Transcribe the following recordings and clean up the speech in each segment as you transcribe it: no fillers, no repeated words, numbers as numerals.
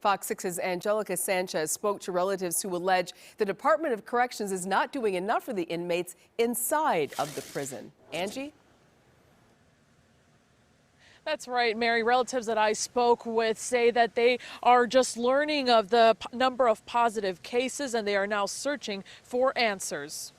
Fox 6's Angelica Sanchez spoke to relatives who allege the Department of Corrections is not doing enough for the inmates inside of the prison. Angie? That's right, Mary. Relatives that I spoke with say that they are just learning of the number of positive cases and they are now searching for answers.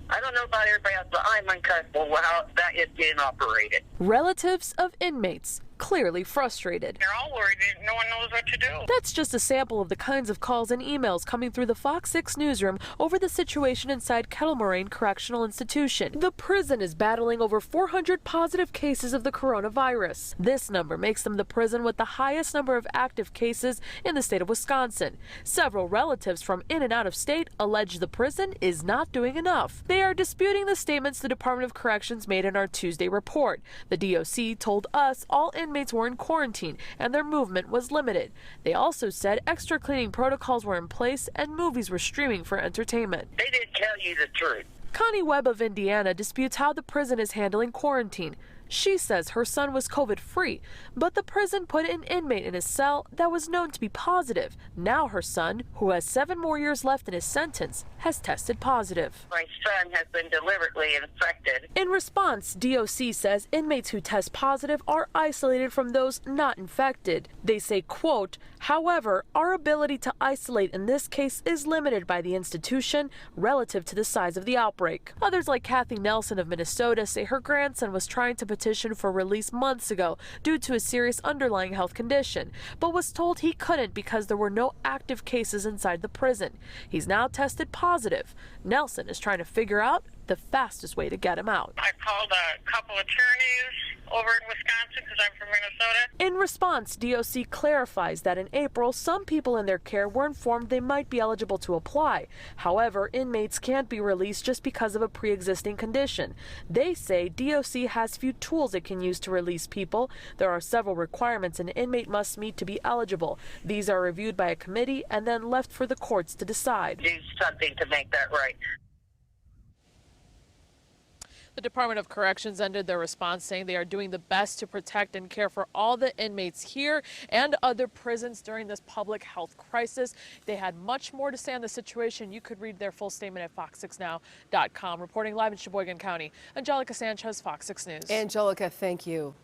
I don't know about everybody else, but I'm uncomfortable with how that is being operated. Relatives of inmates clearly frustrated. They're all worried. No one knows what to do. That's just a sample of the kinds of calls and emails coming through the Fox 6 newsroom over the situation inside Kettle Moraine Correctional Institution. The prison is battling over 400 positive cases of the coronavirus. This number makes them the prison with the highest number of active cases in the state of Wisconsin. Several relatives from in and out of state allege the prison is not doing enough. They are disputing the statements the Department of Corrections made in our Tuesday report. The DOC told us all inmates were in quarantine and their movement was limited. They also said extra cleaning protocols were in place and movies were streaming for entertainment. They didn't tell you the truth. Connie Webb of Indiana disputes how the prison is handling quarantine. She says her son was COVID-free, but the prison put an inmate in his cell that was known to be positive. Now her son, who has 7 more years left in his sentence, has tested positive. My son has been deliberately infected. In response, DOC says inmates who test positive are isolated from those not infected. They say, quote, however, our ability to isolate in this case is limited by the institution relative to the size of the outbreak. Others like Kathy Nelson of Minnesota say her grandson was trying to petition for release months ago due to a serious underlying health condition, but was told he couldn't because there were no active cases inside the prison. He's now tested positive. Nelson is trying to figure out the fastest way to get him out. I called a couple attorneys over in Wisconsin because I'm from Minnesota. In response, DOC clarifies that in April, some people in their care were informed they might be eligible to apply. However, inmates can't be released just because of a pre-existing condition. They say DOC has few tools it can use to release people. There are several requirements an inmate must meet to be eligible. These are reviewed by a committee and then left for the courts to decide. Do something to make that right. The Department of Corrections ended their response saying they are doing the best to protect and care for all the inmates here and other prisons during this public health crisis. They had much more to say on the situation. You could read their full statement at fox6now.com. Reporting live in Sheboygan County, Angelica Sanchez, Fox 6 News. Angelica, thank you.